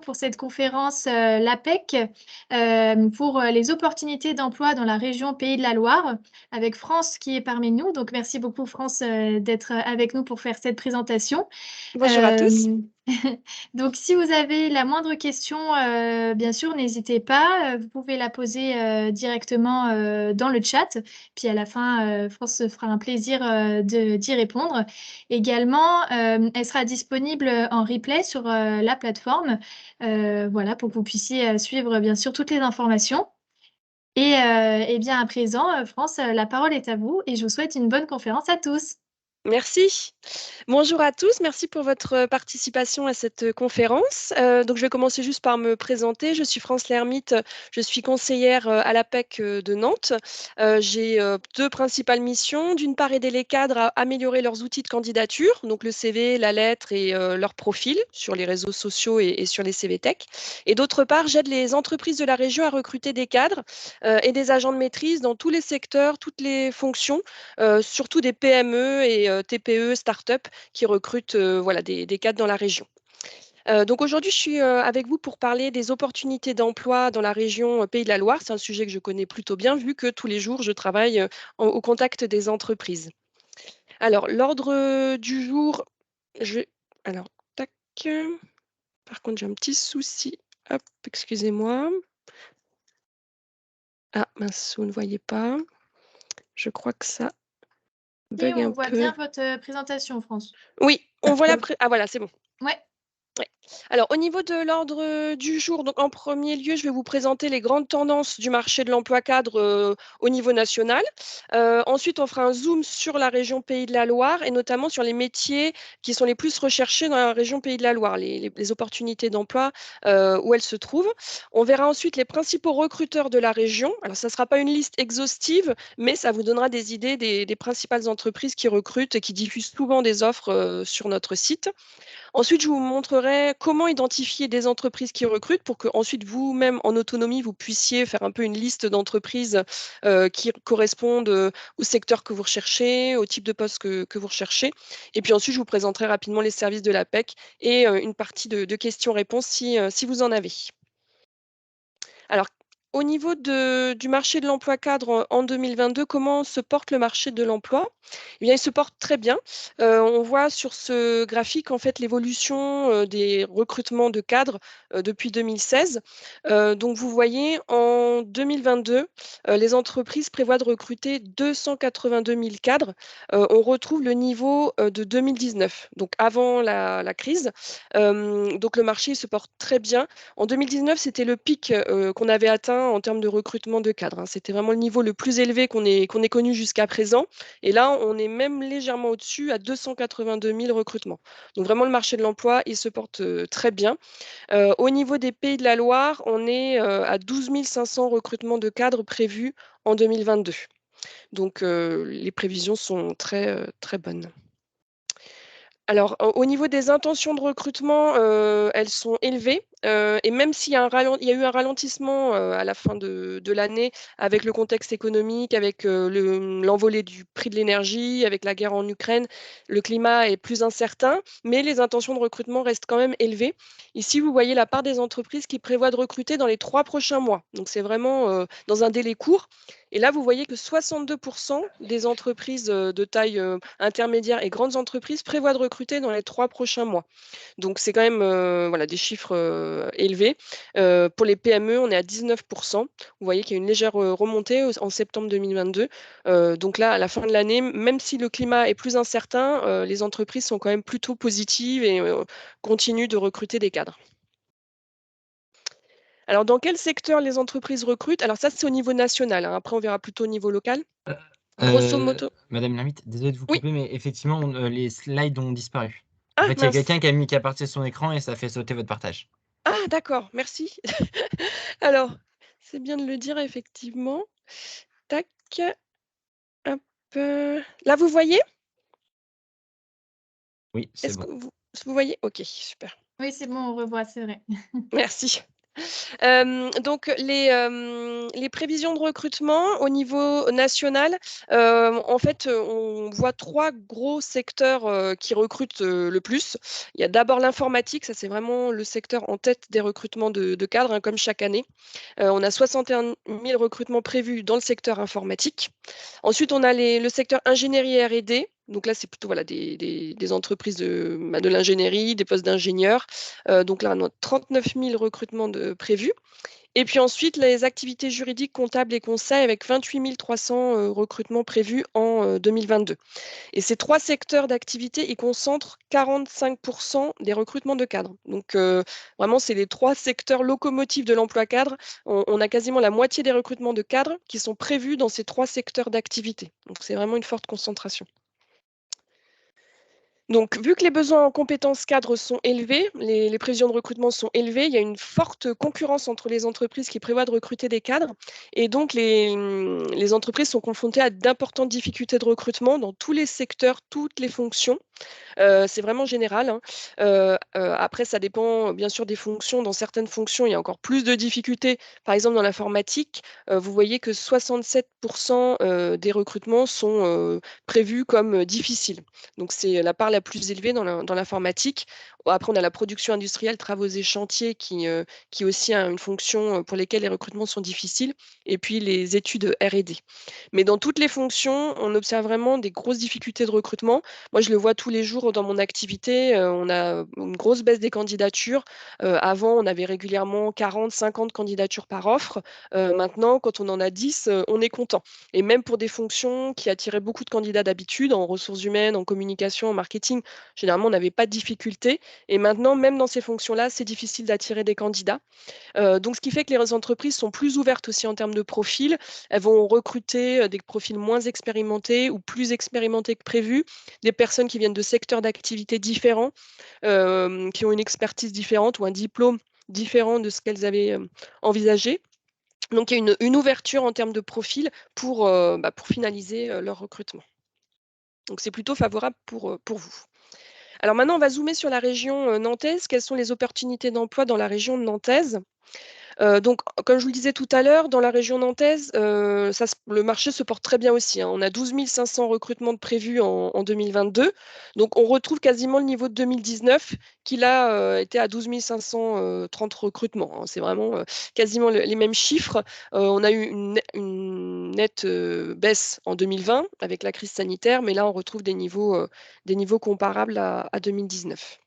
Pour cette conférence l'APEC pour les opportunités d'emploi dans la région Pays de la Loire, avec France qui est parmi nous. Donc, merci beaucoup, France, d'être avec nous pour faire cette présentation. Bonjour à tous. Euh, donc, si vous avez la moindre question, bien sûr, n'hésitez pas. Vous pouvez la poser directement dans le chat. Puis à la fin, France se fera un plaisir d'y répondre. Également, elle sera disponible en replay sur la plateforme, voilà, pour que vous puissiez suivre bien sûr toutes les informations. Et bien à présent, France, la parole est à vous et je vous souhaite une bonne conférence à tous. Merci. Bonjour à tous, merci pour votre participation à cette conférence. Donc, je vais commencer juste par me présenter. Je suis France Lermite, je suis conseillère à l'APEC de Nantes. J'ai deux principales missions. D'une part, aider les cadres à améliorer leurs outils de candidature, donc le CV, la lettre et leur profil sur les réseaux sociaux et sur les CV Tech. Et d'autre part, j'aide les entreprises de la région à recruter des cadres et des agents de maîtrise dans tous les secteurs, toutes les fonctions, surtout des PME et TPE, start-up qui recrutent voilà, des cadres dans la région. Donc aujourd'hui, je suis avec vous pour parler des opportunités d'emploi dans la région Pays de la Loire. C'est un sujet que je connais plutôt bien vu que tous les jours, je travaille au contact des entreprises. Alors, l'ordre du jour, je vais... Alors, tac. Par contre, j'ai un petit souci. Hop, excusez-moi. Ah, mince, vous ne voyez pas. Je crois que ça Et bug on un voit peu. bien votre présentation, France. Oui, on voit Ah voilà, c'est bon. Ouais. Ouais. Alors, au niveau de l'ordre du jour, donc en premier lieu, je vais vous présenter les grandes tendances du marché de l'emploi cadre au niveau national. Ensuite, on fera un zoom sur la région Pays de la Loire et notamment sur les métiers qui sont les plus recherchés dans la région Pays de la Loire, les opportunités d'emploi où elles se trouvent. On verra ensuite les principaux recruteurs de la région. Alors, ça ne sera pas une liste exhaustive, mais ça vous donnera des idées des principales entreprises qui recrutent et qui diffusent souvent des offres sur notre site. Ensuite, je vous montrerai comment identifier des entreprises qui recrutent pour que ensuite vous-même en autonomie, vous puissiez faire un peu une liste d'entreprises qui correspondent au secteur que vous recherchez, au type de poste que vous recherchez. Et puis ensuite, je vous présenterai rapidement les services de l'APEC et une partie de questions-réponses si vous en avez. Alors, au niveau du marché de l'emploi cadre en 2022, comment se porte le marché de l'emploi? Eh bien, il se porte très bien. On voit sur ce graphique en fait l'évolution des recrutements de cadres depuis 2016. Donc, vous voyez, en 2022, les entreprises prévoient de recruter 282 000 cadres. On retrouve le niveau de 2019, donc avant la crise. Donc, le marché se porte très bien. En 2019, c'était le pic qu'on avait atteint en termes de recrutement de cadres, hein. C'était vraiment le niveau le plus élevé qu'on ait connu jusqu'à présent. Et là, on est même légèrement au-dessus à 282 000 recrutements. Donc vraiment, le marché de l'emploi, il se porte très bien. Au niveau des Pays de la Loire, on est à 12 500 recrutements de cadres prévus en 2022. Donc les prévisions sont très bonnes. Alors, au niveau des intentions de recrutement, elles sont élevées. Et même s'il y a il y a eu un ralentissement à la fin de l'année avec le contexte économique, avec l'envolée du prix de l'énergie, avec la guerre en Ukraine, le climat est plus incertain, mais les intentions de recrutement restent quand même élevées. Ici, vous voyez la part des entreprises qui prévoient de recruter dans les 3 prochains mois. Donc, c'est vraiment dans un délai court. Et là, vous voyez que 62% des entreprises de taille intermédiaire et grandes entreprises prévoient de recruter dans les 3 prochains mois. Donc, c'est quand même voilà, des chiffres élevés. Pour les PME, on est à 19%. Vous voyez qu'il y a une légère remontée en septembre 2022. Donc là, à la fin de l'année, même si le climat est plus incertain, les entreprises sont quand même plutôt positives et continuent de recruter des cadres. Alors, dans quel secteur les entreprises recrutent? Alors ça, c'est au niveau national, hein. Après, on verra plutôt au niveau local. Grosso modo. Madame Lermite, désolé de vous Oui. couper, mais effectivement, les slides ont disparu. En Ah, fait, il y a mince. quelqu'un qui a partagé son écran et ça fait sauter votre partage. Ah, d'accord, merci. Alors, c'est bien de le dire, effectivement. Tac. Hop. Là, vous voyez? Oui, c'est Est-ce bon. que vous voyez? Ok, super. Oui, c'est bon, on revoit, c'est vrai. Merci. Donc les prévisions de recrutement au niveau national, en fait, on voit 3 gros secteurs, qui recrutent, le plus. Il y a d'abord l'informatique, ça c'est vraiment le secteur en tête des recrutements de cadres, hein, comme chaque année. On a 61 000 recrutements prévus dans le secteur informatique. Ensuite, on a le secteur ingénierie et R&D. Donc là, c'est plutôt voilà, des entreprises de l'ingénierie, des postes d'ingénieurs. Donc là, on a 39 000 recrutements prévus. Et puis ensuite, les activités juridiques, comptables et conseils avec 28 300 recrutements prévus en 2022. Et ces 3 secteurs d'activité, ils concentrent 45% des recrutements de cadres. Donc vraiment, c'est les 3 secteurs locomotives de l'emploi cadre. On a quasiment la moitié des recrutements de cadres qui sont prévus dans ces 3 secteurs d'activité. Donc c'est vraiment une forte concentration. Donc, vu que les besoins en compétences cadres sont élevés, les prévisions de recrutement sont élevées, il y a une forte concurrence entre les entreprises qui prévoient de recruter des cadres. Et donc, les entreprises sont confrontées à d'importantes difficultés de recrutement dans tous les secteurs, toutes les fonctions. C'est vraiment général, hein. Après, ça dépend bien sûr des fonctions. Dans certaines fonctions, il y a encore plus de difficultés. Par exemple, dans l'informatique, vous voyez que 67 des recrutements sont prévus comme difficiles. Donc, c'est la part la plus élevée dans l'informatique. Après, on a la production industrielle, travaux et chantiers qui aussi a une fonction pour lesquelles les recrutements sont difficiles. Et puis, les études R&D. Mais dans toutes les fonctions, on observe vraiment des grosses difficultés de recrutement. Moi, je le vois tous les jours dans mon activité. On a une grosse baisse des candidatures. Avant, on avait régulièrement 40, 50 candidatures par offre. Maintenant, quand on en a 10, on est content. Et même pour des fonctions qui attiraient beaucoup de candidats d'habitude, en ressources humaines, en communication, en marketing, généralement, on n'avait pas de difficultés. Et maintenant, même dans ces fonctions-là, c'est difficile d'attirer des candidats. Donc, ce qui fait que les entreprises sont plus ouvertes aussi en termes de profils. Elles vont recruter des profils moins expérimentés ou plus expérimentés que prévu, des personnes qui viennent de secteurs d'activité différents, qui ont une expertise différente ou un diplôme différent de ce qu'elles avaient envisagé. Donc, il y a une ouverture en termes de profil pour finaliser leur recrutement. Donc, c'est plutôt favorable pour vous. Alors maintenant, on va zoomer sur la région nantaise. Quelles sont les opportunités d'emploi dans la région nantaise? Donc, comme je vous le disais tout à l'heure, dans la région nantaise, le marché se porte très bien aussi, hein. On a 12 500 recrutements de prévus en 2022. Donc, on retrouve quasiment le niveau de 2019 qui là était à 12 530 recrutements, hein. C'est vraiment quasiment les mêmes chiffres. On a eu une nette baisse en 2020 avec la crise sanitaire, mais là, on retrouve des niveaux comparables à 2019.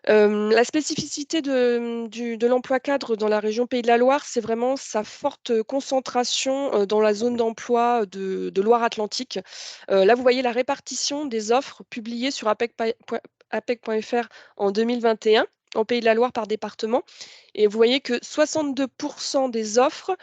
La spécificité de l'emploi cadre dans la région Pays de la Loire, c'est vraiment sa forte concentration dans la zone d'emploi de Loire-Atlantique. Là, vous voyez la répartition des offres publiées sur apec.fr en 2021 en Pays de la Loire par département. Et vous voyez que 62% des offres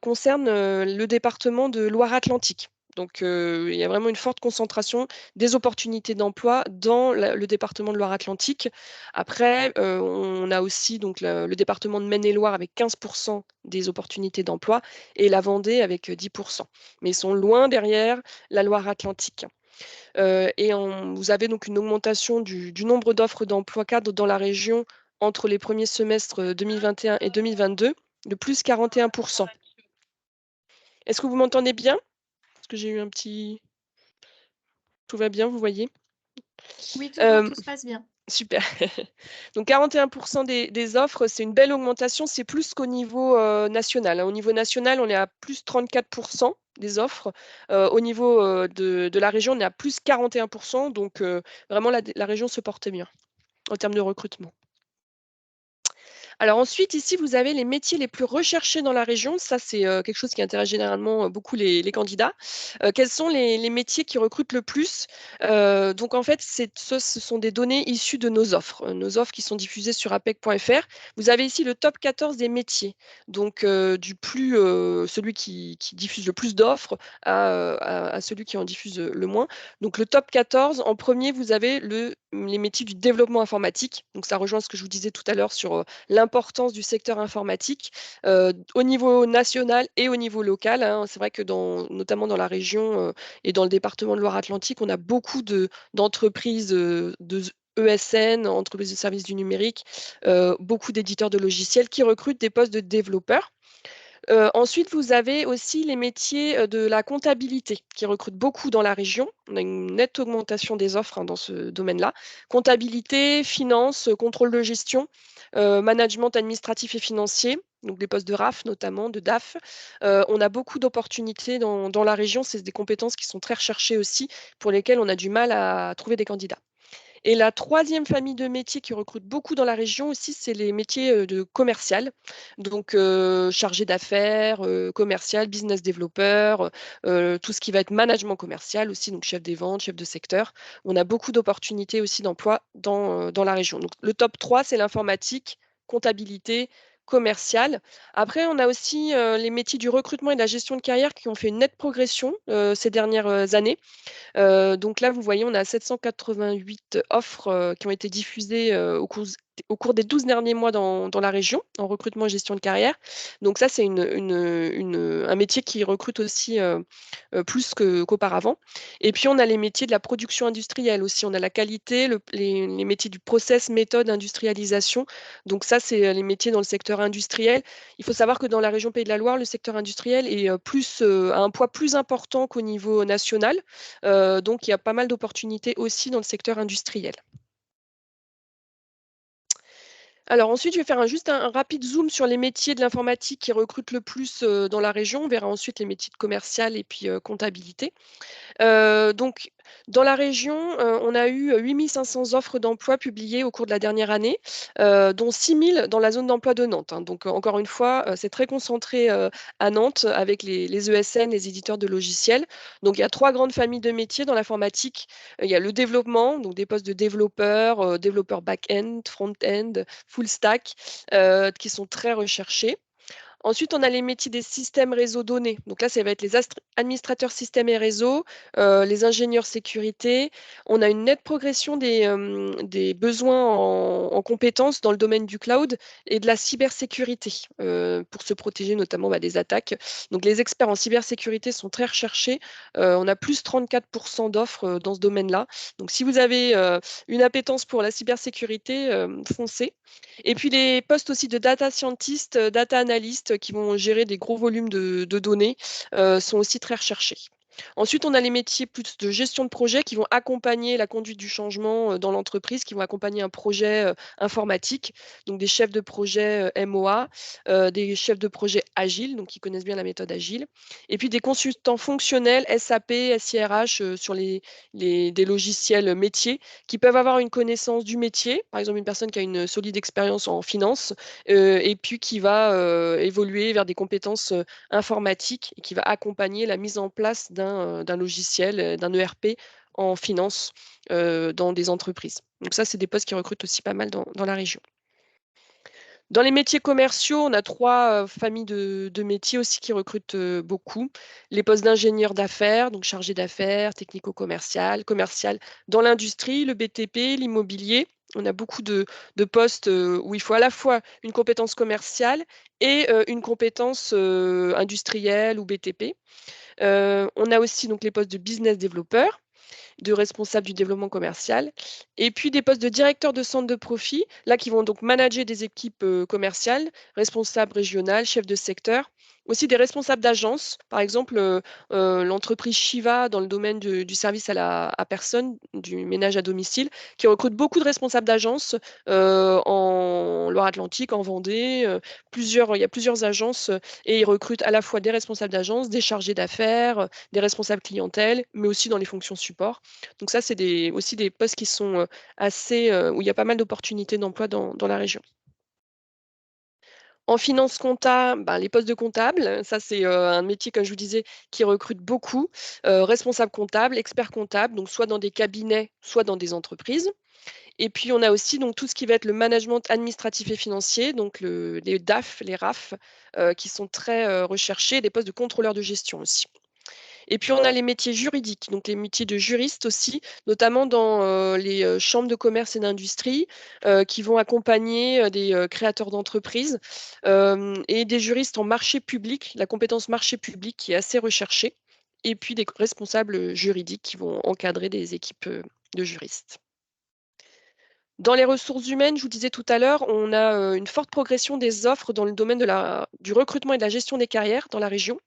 concernent le département de Loire-Atlantique. Donc, il y a vraiment une forte concentration des opportunités d'emploi dans le département de Loire-Atlantique. Après, on a aussi donc, le département de Maine-et-Loire avec 15% des opportunités d'emploi et la Vendée avec 10%. Mais ils sont loin derrière la Loire-Atlantique. Vous avez donc une augmentation du nombre d'offres d'emploi cadre dans la région entre les premiers semestres 2021 et 2022 de plus 41%. Est-ce que vous m'entendez bien? Parce que j'ai eu un petit... Tout va bien, vous voyez? Oui, tout se passe bien. Super. Donc 41% des offres, c'est une belle augmentation. C'est plus qu'au niveau national, hein. Au niveau national, on est à plus 34% des offres. Au niveau de la région, on est à plus 41%. Donc vraiment, la région se porte bien en termes de recrutement. Alors ensuite, ici, vous avez les métiers les plus recherchés dans la région. Ça, c'est quelque chose qui intéresse généralement beaucoup les candidats. Quels sont les métiers qui recrutent le plus? Donc en fait, ce sont des données issues de nos offres qui sont diffusées sur apec.fr. Vous avez ici le top 14 des métiers. Donc celui qui diffuse le plus d'offres à celui qui en diffuse le moins. Donc le top 14, en premier, vous avez les métiers du développement informatique. Donc ça rejoint ce que je vous disais tout à l'heure sur l'importance du secteur informatique au niveau national et au niveau local, hein. C'est vrai que notamment dans la région et dans le département de Loire-Atlantique, on a beaucoup d'entreprises de ESN, entreprises de services du numérique, beaucoup d'éditeurs de logiciels qui recrutent des postes de développeurs. Ensuite, vous avez aussi les métiers de la comptabilité qui recrutent beaucoup dans la région. On a une nette augmentation des offres dans ce domaine-là. Comptabilité, finance, contrôle de gestion, management administratif et financier, donc des postes de RAF notamment, de DAF. On a beaucoup d'opportunités dans la région. C'est des compétences qui sont très recherchées aussi, pour lesquelles on a du mal à trouver des candidats. Et la troisième famille de métiers qui recrute beaucoup dans la région aussi, c'est les métiers de commercial. Donc, chargé d'affaires, commercial, business développeur, tout ce qui va être management commercial aussi, donc chef des ventes, chef de secteur. On a beaucoup d'opportunités aussi d'emploi dans la région. Donc, le top 3, c'est l'informatique, comptabilité, commercial. Après, on a aussi les métiers du recrutement et de la gestion de carrière qui ont fait une nette progression ces dernières années. Donc là, vous voyez, on a 788 offres qui ont été diffusées au cours des 12 derniers mois dans la région, en recrutement et gestion de carrière. Donc ça, c'est un métier qui recrute aussi plus qu'auparavant. Et puis, on a les métiers de la production industrielle aussi. On a la qualité, les métiers du process, méthode, industrialisation. Donc ça, c'est les métiers dans le secteur industriel. Il faut savoir que dans la région Pays de la Loire, le secteur industriel est a un poids plus important qu'au niveau national. Donc, il y a pas mal d'opportunités aussi dans le secteur industriel. Alors ensuite, je vais faire juste un rapide zoom sur les métiers de l'informatique qui recrutent le plus dans la région. On verra ensuite les métiers de commercial et puis comptabilité. Donc, dans la région, on a eu 8 500 offres d'emploi publiées au cours de la dernière année, dont 6 000 dans la zone d'emploi de Nantes, hein. Donc, encore une fois, c'est très concentré à Nantes avec les ESN, les éditeurs de logiciels. Donc, il y a 3 grandes familles de métiers dans l'informatique. Il y a le développement, donc des postes de développeurs, développeurs back-end, front-end, full stack, qui sont très recherchés. Ensuite, on a les métiers des systèmes réseaux données. Donc là, ça va être les administrateurs systèmes et réseaux, les ingénieurs sécurité. On a une nette progression des besoins en compétences dans le domaine du cloud et de la cybersécurité pour se protéger notamment des attaques. Donc les experts en cybersécurité sont très recherchés. On a plus 34% d'offres dans ce domaine-là. Donc si vous avez une appétence pour la cybersécurité, foncez. Et puis les postes aussi de data scientist, data analyst qui vont gérer des gros volumes de données sont aussi très recherchés. Ensuite, on a les métiers plus de gestion de projet qui vont accompagner la conduite du changement dans l'entreprise, qui vont accompagner un projet informatique, donc des chefs de projet MOA, des chefs de projet agiles, donc qui connaissent bien la méthode agile, et puis des consultants fonctionnels SAP, SIRH sur des logiciels métiers qui peuvent avoir une connaissance du métier, par exemple une personne qui a une solide expérience en finance et puis qui va évoluer vers des compétences informatiques et qui va accompagner la mise en place d'un logiciel, d'un ERP en finance dans des entreprises. Donc ça, c'est des postes qui recrutent aussi pas mal dans la région. Dans les métiers commerciaux, on a 3 familles de métiers aussi qui recrutent beaucoup. Les postes d'ingénieur d'affaires, donc chargé d'affaires, technico-commercial, commercial dans l'industrie, le BTP, l'immobilier. On a beaucoup de postes où il faut à la fois une compétence commerciale et une compétence industrielle ou BTP. On a aussi donc les postes de business développeur, de responsable du développement commercial, et puis des postes de directeur de centre de profit, là qui vont donc manager des équipes commerciales, responsables régionales, chefs de secteur, aussi des responsables d'agence, par exemple l'entreprise Shiva dans le domaine du service à la personne, du ménage à domicile, qui recrute beaucoup de responsables d'agence en Loire-Atlantique, en Vendée, il y a plusieurs agences et ils recrutent à la fois des responsables d'agence, des chargés d'affaires, des responsables clientèle, mais aussi dans les fonctions support. Donc ça, c'est aussi des postes qui sont où il y a pas mal d'opportunités d'emploi dans la région. En finance compta, les postes de comptable, ça c'est un métier, comme je vous disais, qui recrute beaucoup. Responsable comptable, expert comptable, donc soit dans des cabinets, soit dans des entreprises. Et puis on a aussi donc tout ce qui va être le management administratif et financier, donc les DAF, les RAF, qui sont très recherchés, des postes de contrôleur de gestion aussi. Et puis, on a les métiers juridiques, donc les métiers de juriste aussi, notamment dans les chambres de commerce et d'industrie, qui vont accompagner des créateurs d'entreprises et des juristes en marché public, la compétence marché public qui est assez recherchée, et puis des responsables juridiques qui vont encadrer des équipes de juristes. Dans les ressources humaines, je vous disais tout à l'heure, on a une forte progression des offres dans le domaine du recrutement et de la gestion des carrières dans la région.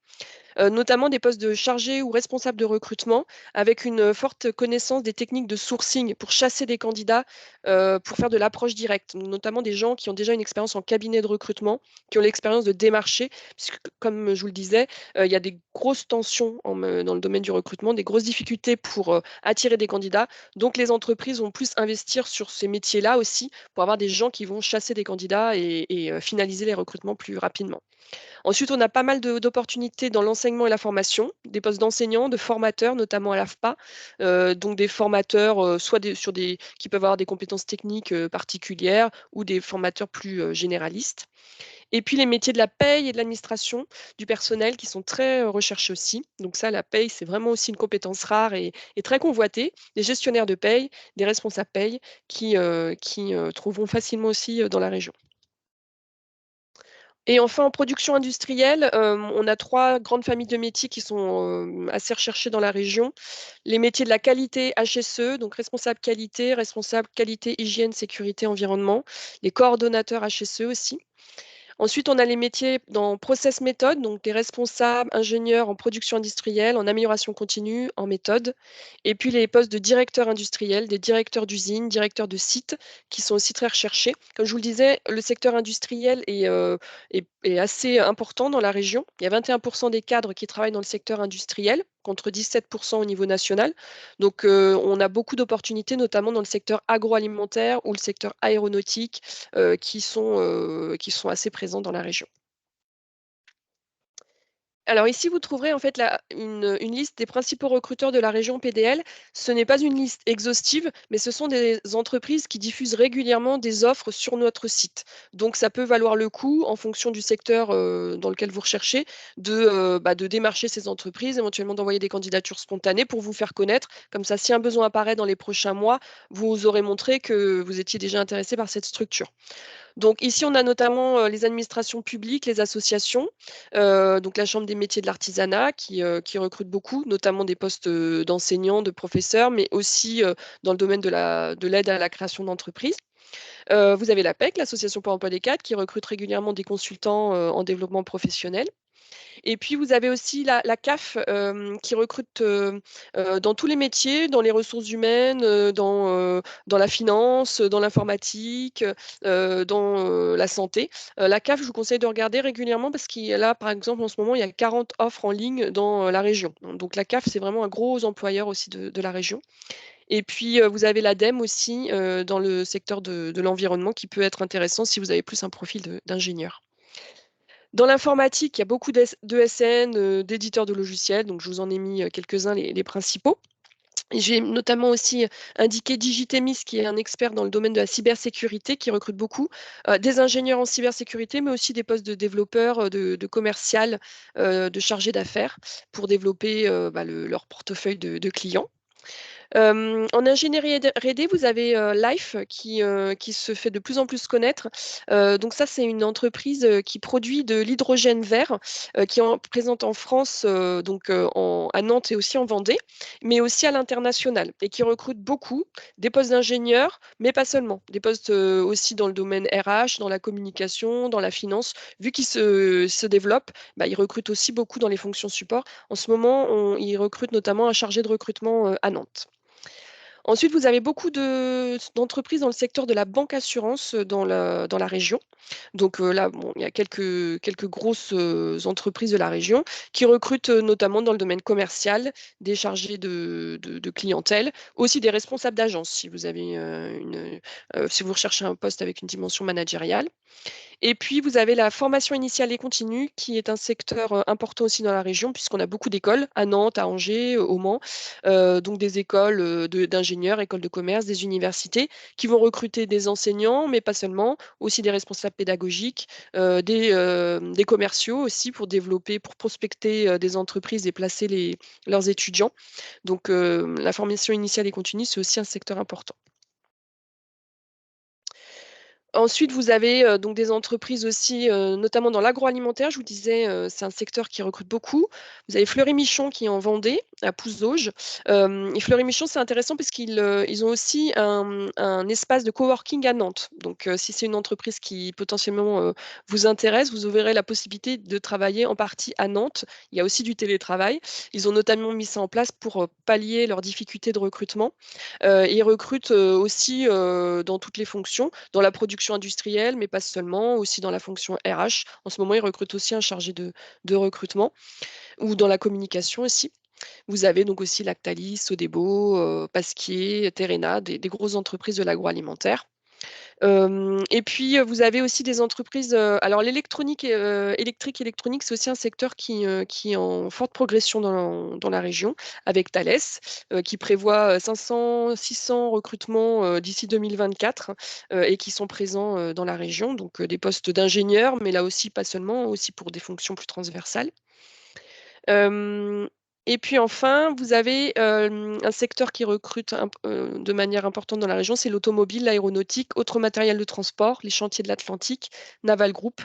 Notamment des postes de chargé ou responsable de recrutement, avec une forte connaissance des techniques de sourcing pour chasser des candidats, pour faire de l'approche directe. Notamment des gens qui ont déjà une expérience en cabinet de recrutement, qui ont l'expérience de démarcher, puisque comme je vous le disais, il y a des grosses tensions dans le domaine du recrutement, des grosses difficultés pour attirer des candidats. Donc les entreprises vont plus investir sur ces métiers-là aussi, pour avoir des gens qui vont chasser des candidats et finaliser les recrutements plus rapidement. Ensuite, on a pas mal d'opportunités dans l'enseignement et la formation, des postes d'enseignants, de formateurs, notamment à l'AFPA, donc des formateurs, soit qui peuvent avoir des compétences techniques particulières ou des formateurs plus généralistes. Et puis les métiers de la paye et de l'administration du personnel qui sont très recherchés aussi. Donc ça, la paye, c'est vraiment aussi une compétence rare et très convoitée. Des gestionnaires de paye, des responsables paye qui trouveront facilement aussi dans la région. Et enfin, en production industrielle, on a 3 grandes familles de métiers qui sont, assez recherchées dans la région. Les métiers de la qualité HSE, donc responsable qualité, hygiène, sécurité, environnement. Les coordonnateurs HSE aussi. Ensuite, on a les métiers dans process méthode, donc des responsables, ingénieurs en production industrielle, en amélioration continue, en méthode. Et puis les postes de directeur industriel, des directeurs d'usine, directeurs de site, qui sont aussi très recherchés. Comme je vous le disais, le secteur industriel est assez important dans la région. Il y a 21% des cadres qui travaillent dans le secteur industriel, contre 17% au niveau national. Donc, on a beaucoup d'opportunités, notamment dans le secteur agroalimentaire ou le secteur aéronautique, qui sont assez présents dans la région. Alors ici, vous trouverez en fait une liste des principaux recruteurs de la région PDL. Ce n'est pas une liste exhaustive, mais ce sont des entreprises qui diffusent régulièrement des offres sur notre site. Donc ça peut valoir le coup, en fonction du secteur dans lequel vous recherchez, de démarcher ces entreprises, éventuellement d'envoyer des candidatures spontanées pour vous faire connaître. Comme ça, si un besoin apparaît dans les prochains mois, vous aurez montré que vous étiez déjà intéressé par cette structure. Donc ici, on a notamment les administrations publiques, les associations, donc la Chambre des métiers de l'artisanat qui recrute beaucoup, notamment des postes d'enseignants, de professeurs, mais aussi dans le domaine de l'aide à la création d'entreprises. Vous avez l'APEC, l'Association pour l'emploi des cadres, qui recrute régulièrement des consultants en développement professionnel. Et puis vous avez aussi la CAF, qui recrute, dans tous les métiers, dans les ressources humaines, dans la finance, dans l'informatique, dans, la santé. La CAF, je vous conseille de regarder régulièrement parce qu'il y a là, par exemple, en ce moment, il y a 40 offres en ligne dans, la région. Donc la CAF, c'est vraiment un gros employeur aussi de la région. Et puis, vous avez l'ADEME aussi, dans le secteur de l'environnement qui peut être intéressant si vous avez plus un profil d'ingénieur. Dans l'informatique, il y a beaucoup d'ESN, d'éditeurs de logiciels, donc je vous en ai mis quelques-uns, les principaux. Et j'ai notamment aussi indiqué Digitemis, qui est un expert dans le domaine de la cybersécurité, qui recrute beaucoup des ingénieurs en cybersécurité, mais aussi des postes de développeurs, de commercial, de chargés d'affaires, pour développer leur portefeuille de clients. En ingénierie R&D, vous avez Life qui se fait de plus en plus connaître. Donc ça, c'est une entreprise qui produit de l'hydrogène vert, qui est présente en France, à Nantes et aussi en Vendée, mais aussi à l'international et qui recrute beaucoup des postes d'ingénieurs, mais pas seulement, des postes aussi dans le domaine RH, dans la communication, dans la finance. Vu qu'ils se développent, ils recrutent aussi beaucoup dans les fonctions support. En ce moment, ils recrutent notamment un chargé de recrutement à Nantes. Ensuite, vous avez beaucoup d'entreprises dans le secteur de la banque assurance dans la région. Donc là, bon, il y a quelques grosses entreprises de la région qui recrutent notamment dans le domaine commercial, des chargés de clientèle, aussi des responsables d'agence si vous avez si vous recherchez un poste avec une dimension managériale. Et puis, vous avez la formation initiale et continue, qui est un secteur important aussi dans la région, puisqu'on a beaucoup d'écoles à Nantes, à Angers, au Mans, donc des écoles d'ingénieurs, écoles de commerce, des universités, qui vont recruter des enseignants, mais pas seulement, aussi des responsables pédagogiques, des commerciaux aussi pour développer, pour prospecter des entreprises et placer leurs étudiants. Donc, la formation initiale et continue, c'est aussi un secteur important. Ensuite, vous avez donc des entreprises aussi, notamment dans l'agroalimentaire. Je vous disais, c'est un secteur qui recrute beaucoup. Vous avez Fleury Michon qui est en Vendée, à Pouzauges. Et Fleury-Michon, c'est intéressant parce qu'ils ils ont aussi un espace de coworking à Nantes. Donc, si c'est une entreprise qui potentiellement vous intéresse, vous aurez la possibilité de travailler en partie à Nantes. Il y a aussi du télétravail. Ils ont notamment mis ça en place pour pallier leurs difficultés de recrutement. Ils recrutent aussi dans toutes les fonctions, dans la production industrielle, mais pas seulement, aussi dans la fonction RH. En ce moment, ils recrutent aussi un chargé de recrutement ou dans la communication aussi. Vous avez donc aussi Lactalis, Sodebo, Pasquier, Terrena, des grosses entreprises de l'agroalimentaire. Et puis, vous avez aussi des entreprises, alors l'électronique électrique, électronique, c'est aussi un secteur qui est en forte progression dans la région avec Thales, qui prévoit, 500-600 recrutements, d'ici 2024, et qui sont présents, dans la région. Donc, des postes d'ingénieurs, mais là aussi pas seulement, aussi pour des fonctions plus transversales. Hem Et puis enfin, vous avez, un secteur qui recrute de manière importante dans la région, c'est l'automobile, l'aéronautique, autres matériels de transport, les chantiers de l'Atlantique, Naval Group,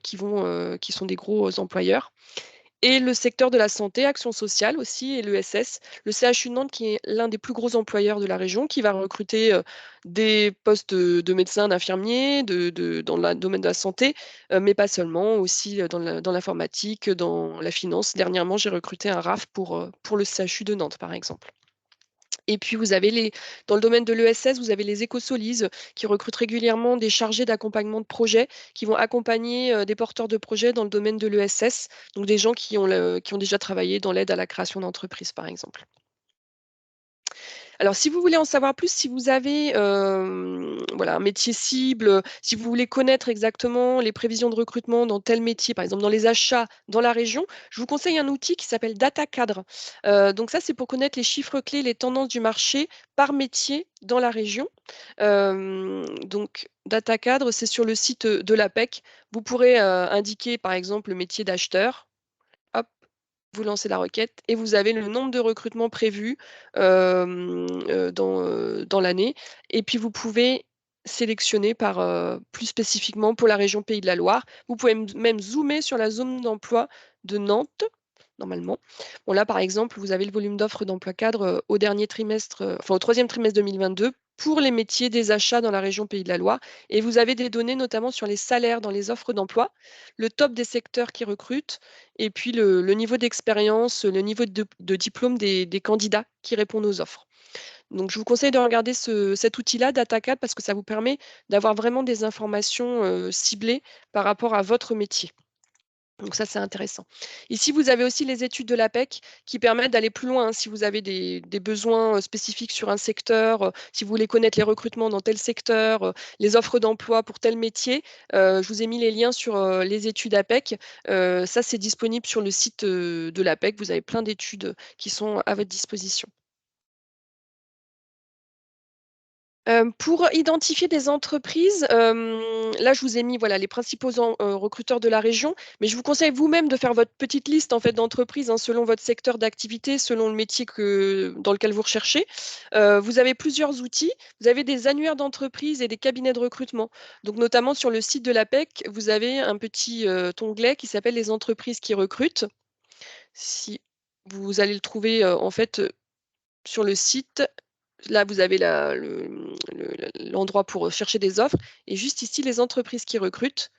qui sont des gros employeurs. Et le secteur de la santé, action sociale aussi, et l'ESS. Le CHU de Nantes, qui est l'un des plus gros employeurs de la région, qui va recruter des postes de médecins, d'infirmiers, dans le domaine de la santé, mais pas seulement, aussi dans l'informatique, dans la finance. Dernièrement, j'ai recruté un RAF pour le CHU de Nantes, par exemple. Et puis vous avez dans le domaine de l'ESS, vous avez les Écosolises qui recrutent régulièrement des chargés d'accompagnement de projets qui vont accompagner des porteurs de projets dans le domaine de l'ESS, donc des gens qui ont déjà travaillé dans l'aide à la création d'entreprises, par exemple. Alors, si vous voulez en savoir plus, si vous avez voilà, un métier cible, si vous voulez connaître exactement les prévisions de recrutement dans tel métier, par exemple dans les achats dans la région, je vous conseille un outil qui s'appelle Data Cadre. Donc ça, c'est pour connaître les chiffres clés, les tendances du marché par métier dans la région. Donc, Data Cadre, c'est sur le site de l'APEC. Vous pourrez indiquer, par exemple, le métier d'acheteur. Hop, vous lancez la requête et vous avez le nombre de recrutements prévus dans l'année. Et puis, vous pouvez sélectionner plus spécifiquement pour la région Pays de la Loire. Vous pouvez même zoomer sur la zone d'emploi de Nantes, normalement. Bon, là, par exemple, vous avez le volume d'offres d'emploi cadre au dernier trimestre, enfin au troisième trimestre 2022 pour les métiers des achats dans la région Pays de la Loire. Et vous avez des données notamment sur les salaires dans les offres d'emploi, le top des secteurs qui recrutent, et puis le niveau d'expérience, le niveau de diplôme des candidats qui répondent aux offres. Donc, je vous conseille de regarder cet outil-là, DataCad, parce que ça vous permet d'avoir vraiment des informations ciblées par rapport à votre métier. Donc ça, c'est intéressant. Ici, vous avez aussi les études de l'APEC qui permettent d'aller plus loin, hein, si vous avez des besoins spécifiques sur un secteur, si vous voulez connaître les recrutements dans tel secteur, les offres d'emploi pour tel métier. Je vous ai mis les liens sur les études APEC. Ça, c'est disponible sur le site de l'APEC. Vous avez plein d'études qui sont à votre disposition. Pour identifier des entreprises, là, je vous ai mis, voilà, les principaux recruteurs de la région, mais je vous conseille vous-même de faire votre petite liste, en fait, d'entreprises, hein, selon votre secteur d'activité, selon le métier dans lequel vous recherchez. Vous avez plusieurs outils. Vous avez des annuaires d'entreprises et des cabinets de recrutement. Donc, notamment sur le site de l'APEC, vous avez un petit onglet qui s'appelle «Les entreprises qui recrutent». Si vous allez le trouver, en fait, sur le site. Là, vous avez l'endroit pour chercher des offres et juste ici, les entreprises qui recrutent,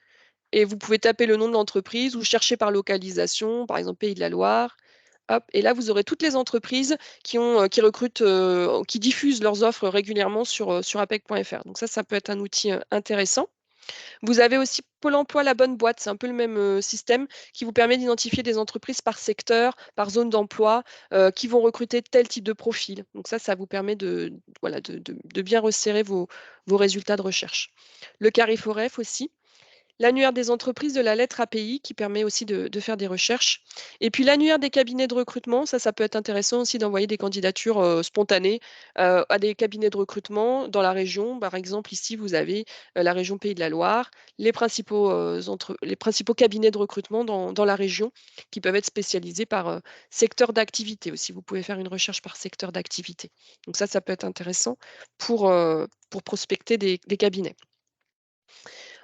et vous pouvez taper le nom de l'entreprise ou chercher par localisation, par exemple Pays de la Loire. Hop, et là, vous aurez toutes les entreprises qui recrutent, qui diffusent leurs offres régulièrement sur apec.fr. Donc ça peut être un outil intéressant. Vous avez aussi Pôle emploi, la bonne boîte, c'est un peu le même système qui vous permet d'identifier des entreprises par secteur, par zone d'emploi, qui vont recruter tel type de profil. Donc ça vous permet voilà, de bien resserrer vos résultats de recherche. Le Cariforef aussi. L'annuaire des entreprises de la lettre API qui permet aussi de faire des recherches. Et puis l'annuaire des cabinets de recrutement, ça peut être intéressant aussi d'envoyer des candidatures spontanées à des cabinets de recrutement dans la région. Par exemple, ici, vous avez la région Pays de la Loire, les principaux cabinets de recrutement dans la région qui peuvent être spécialisés par secteur d'activité aussi. Vous pouvez faire une recherche par secteur d'activité. Donc ça peut être intéressant pour prospecter des cabinets.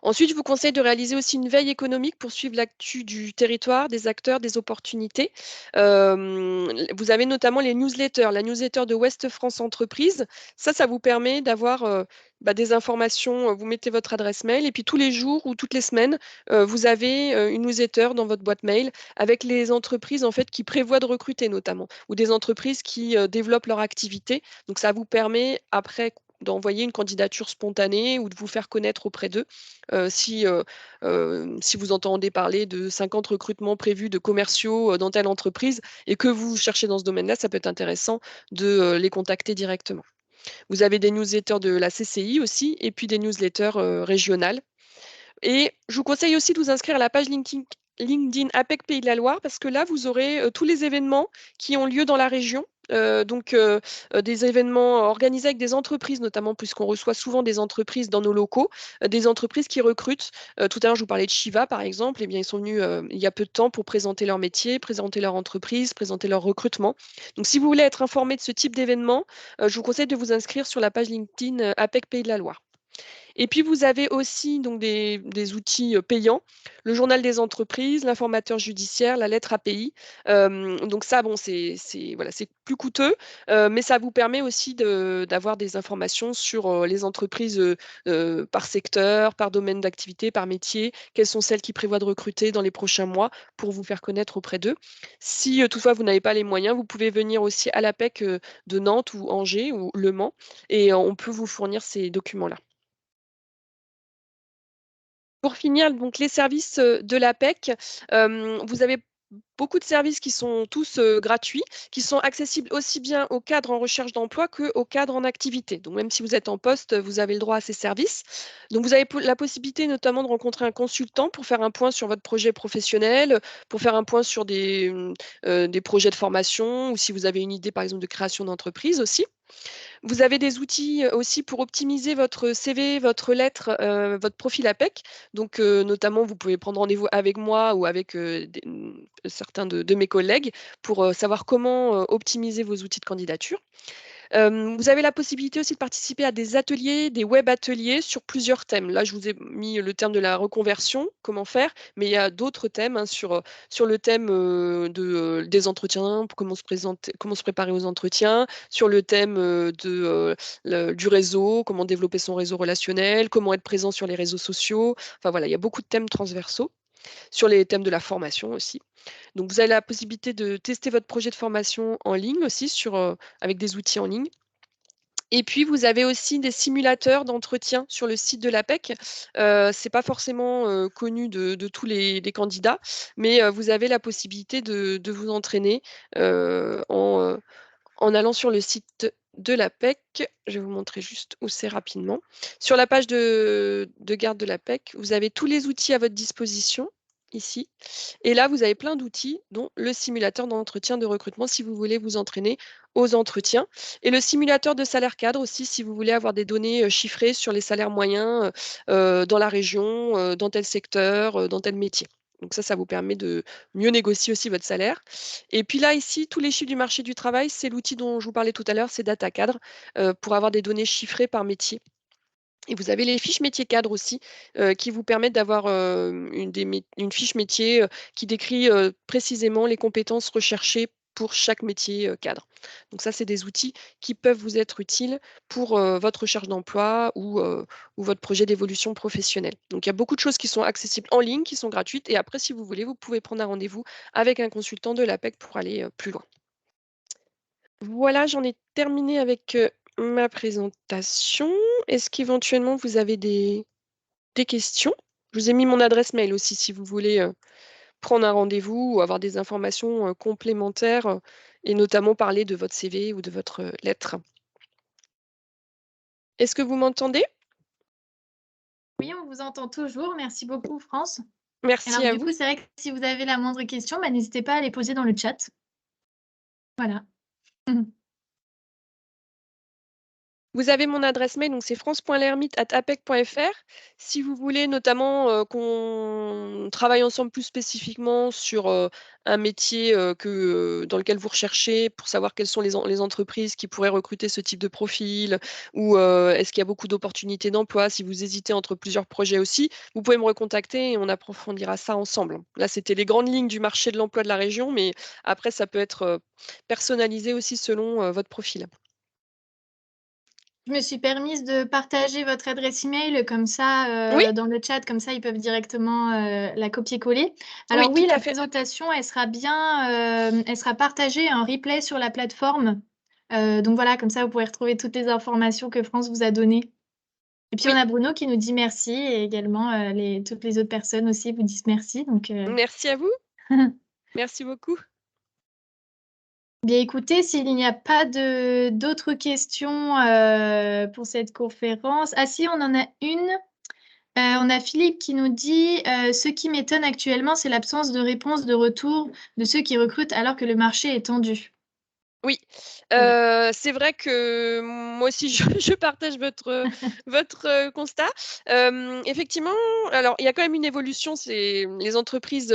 Ensuite, je vous conseille de réaliser aussi une veille économique pour suivre l'actu du territoire, des acteurs, des opportunités. Vous avez notamment les newsletters, la newsletter de Ouest France Entreprise. Ça vous permet d'avoir des informations. Vous mettez votre adresse mail et puis tous les jours ou toutes les semaines, vous avez une newsletter dans votre boîte mail avec les entreprises en fait qui prévoient de recruter notamment ou des entreprises qui développent leur activité. Donc ça vous permet après d'envoyer une candidature spontanée ou de vous faire connaître auprès d'eux. Si vous entendez parler de 50 recrutements prévus de commerciaux dans telle entreprise et que vous cherchez dans ce domaine-là, ça peut être intéressant de les contacter directement. Vous avez des newsletters de la CCI aussi et puis des newsletters régionales. Et je vous conseille aussi de vous inscrire à la page LinkedIn APEC Pays de la Loire parce que là, vous aurez tous les événements qui ont lieu dans la région. Des événements organisés avec des entreprises, notamment puisqu'on reçoit souvent des entreprises dans nos locaux, des entreprises qui recrutent. Tout à l'heure, je vous parlais de Shiva, par exemple. Eh bien, ils sont venus il y a peu de temps pour présenter leur métier, présenter leur entreprise, présenter leur recrutement. Donc, si vous voulez être informé de ce type d'événement, je vous conseille de vous inscrire sur la page LinkedIn APEC Pays de la Loire. Et puis, vous avez aussi donc, des outils payants, le journal des entreprises, l'informateur judiciaire, la lettre API. Donc ça, bon, c'est plus coûteux, mais ça vous permet aussi d'avoir des informations sur les entreprises par secteur, par domaine d'activité, par métier, quelles sont celles qui prévoient de recruter dans les prochains mois pour vous faire connaître auprès d'eux. Si toutefois vous n'avez pas les moyens, vous pouvez venir aussi à l'APEC de Nantes ou Angers ou Le Mans et on peut vous fournir ces documents-là. Pour finir, donc les services de l'APEC, vous avez beaucoup de services qui sont tous gratuits, qui sont accessibles aussi bien aux cadres en recherche d'emploi qu'aux cadres en activité. Donc même si vous êtes en poste, vous avez le droit à ces services. Donc vous avez la possibilité notamment de rencontrer un consultant pour faire un point sur votre projet professionnel, pour faire un point sur des projets de formation ou si vous avez une idée par exemple de création d'entreprise aussi. Vous avez des outils aussi pour optimiser votre CV, votre lettre, votre profil APEC. Donc, notamment, vous pouvez prendre rendez-vous avec moi ou avec certains de mes collègues pour savoir comment optimiser vos outils de candidature. Vous avez la possibilité aussi de participer à des ateliers, des web ateliers sur plusieurs thèmes. Là, je vous ai mis le terme de la reconversion, comment faire, mais il y a d'autres thèmes hein, sur le thème des entretiens, comment se présenter, comment se préparer aux entretiens, sur le thème du réseau, comment développer son réseau relationnel, comment être présent sur les réseaux sociaux. Enfin voilà, il y a beaucoup de thèmes transversaux sur les thèmes de la formation aussi. Donc, vous avez la possibilité de tester votre projet de formation en ligne aussi avec des outils en ligne. Et puis, vous avez aussi des simulateurs d'entretien sur le site de l'APEC. Ce n'est pas forcément connu de tous les candidats, mais vous avez la possibilité de vous entraîner en allant sur le site de l'APEC. Je vais vous montrer juste où c'est rapidement. Sur la page de garde de l'APEC, vous avez tous les outils à votre disposition ici. Et là, vous avez plein d'outils, dont le simulateur d'entretien de recrutement si vous voulez vous entraîner aux entretiens. Et le simulateur de salaire cadre aussi, si vous voulez avoir des données chiffrées sur les salaires moyens dans la région, dans tel secteur, dans tel métier. Donc ça vous permet de mieux négocier aussi votre salaire. Et puis là, ici, tous les chiffres du marché du travail, c'est l'outil dont je vous parlais tout à l'heure, c'est DataCadre, pour avoir des données chiffrées par métier. Et vous avez les fiches métiers cadres aussi, qui vous permettent d'avoir une fiche métier qui décrit précisément les compétences recherchées pour chaque métier cadre. Donc ça, c'est des outils qui peuvent vous être utiles pour votre recherche d'emploi ou votre projet d'évolution professionnelle. Donc il y a beaucoup de choses qui sont accessibles en ligne, qui sont gratuites. Et après, si vous voulez, vous pouvez prendre un rendez-vous avec un consultant de l'APEC pour aller plus loin. Voilà, j'en ai terminé avec ma présentation. Est-ce qu'éventuellement vous avez des questions? Je vous ai mis mon adresse mail aussi si vous voulez prendre un rendez-vous ou avoir des informations complémentaires et notamment parler de votre CV ou de votre lettre. Est-ce que vous m'entendez? Oui, on vous entend toujours. Merci beaucoup, France. Merci Alors, à du vous. coup, c'est vrai que si vous avez la moindre question, n'hésitez pas à les poser dans le chat. Voilà. Vous avez mon adresse mail, donc c'est france.lermite@apec.fr. Si vous voulez notamment qu'on travaille ensemble plus spécifiquement sur un métier dans lequel vous recherchez, pour savoir quelles sont les entreprises qui pourraient recruter ce type de profil, ou est-ce qu'il y a beaucoup d'opportunités d'emploi, si vous hésitez entre plusieurs projets aussi, vous pouvez me recontacter et on approfondira ça ensemble. Là, c'était les grandes lignes du marché de l'emploi de la région, mais après, ça peut être personnalisé aussi selon votre profil. Je me suis permise de partager votre adresse email comme ça Oui, dans le chat, comme ça ils peuvent directement la copier-coller. oui, Alors tout oui, à la fait. présentation, elle sera partagée en replay sur la plateforme. Donc voilà, comme ça vous pourrez retrouver toutes les informations que France vous a données. Et puis on Oui, a Bruno qui nous dit merci et également toutes les autres personnes aussi vous disent merci. Donc merci à vous. Merci beaucoup. bien écoutez, s'il n'y a pas d'autres questions pour cette conférence. Ah si, on en a une. On a Philippe qui nous dit ce qui m'étonne actuellement, c'est l'absence de réponse de retour de ceux qui recrutent alors que le marché est tendu. Oui, Voilà. c'est vrai que moi aussi je partage votre constat. Effectivement, alors il y a quand même une évolution, c'est les entreprises,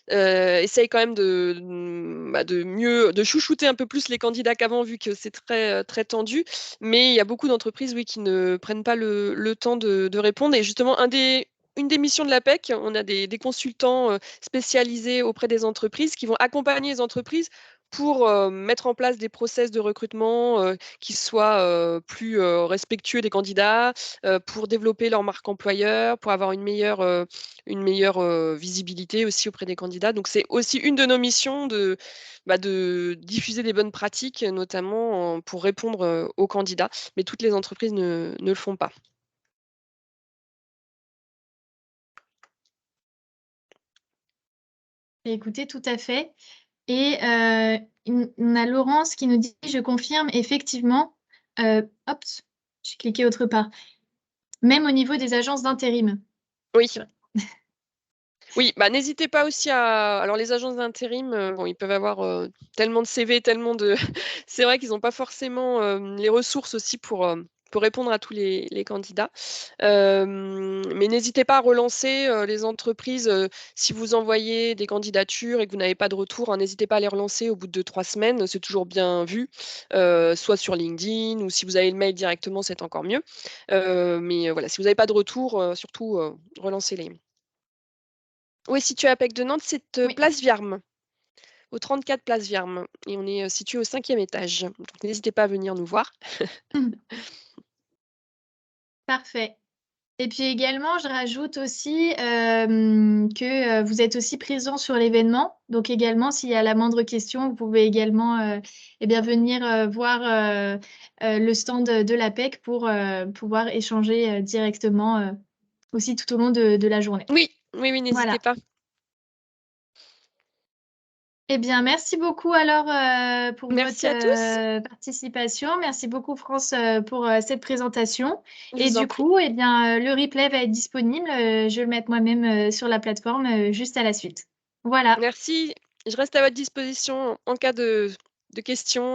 essayent quand même de mieux de chouchouter un peu plus les candidats qu'avant, vu que c'est très tendu. Mais il y a beaucoup d'entreprises, oui, qui ne prennent pas le temps de répondre et justement une des missions de l'APEC, on a des consultants, spécialisés auprès des entreprises qui vont accompagner les entreprises pour mettre en place des process de recrutement qui soient plus respectueux des candidats, pour développer leur marque employeur, pour avoir une meilleure visibilité aussi auprès des candidats. Donc c'est aussi une de nos missions de diffuser des bonnes pratiques, notamment pour répondre aux candidats. Mais toutes les entreprises ne le font pas. Écoutez, tout à fait. Et on a Laurence qui nous dit, je confirme effectivement, hop, j'ai cliqué autre part, même au niveau des agences d'intérim. Oui. C'est vrai. Oui, bah, n'hésitez pas aussi à alors les agences d'intérim, bon, ils peuvent avoir, tellement de CV, tellement de c'est vrai qu'ils n'ont pas forcément, les ressources aussi pour répondre à tous les candidats. Mais n'hésitez pas à relancer, les entreprises, si vous envoyez des candidatures et que vous n'avez pas de retour, hein, n'hésitez pas à les relancer au bout de 2-3 semaines, c'est toujours bien vu, soit sur LinkedIn ou si vous avez le mail directement, c'est encore mieux. Mais voilà, si vous n'avez pas de retour, surtout, relancez-les. Où est situé APEC de Nantes? C'est Oui. place Viarme, au 34 place Viarme. Et on est situé au 5e étage. Donc n'hésitez pas à venir nous voir. Parfait. Et puis également, je rajoute aussi que vous êtes aussi présent sur l'événement. Donc également, s'il y a la moindre question, vous pouvez également eh bien, venir voir le stand de l'APEC pour pouvoir échanger directement aussi tout au long de la journée. Oui, oui, oui, n'hésitez Voilà. pas. Eh bien, merci beaucoup alors pour votre Merci à tous. participation. Merci beaucoup France pour cette présentation. Je Et vous en du prie. coup, eh bien, le replay va être disponible. Je vais le mettre moi-même sur la plateforme juste à la suite. Voilà. Merci. Je reste à votre disposition en cas de questions.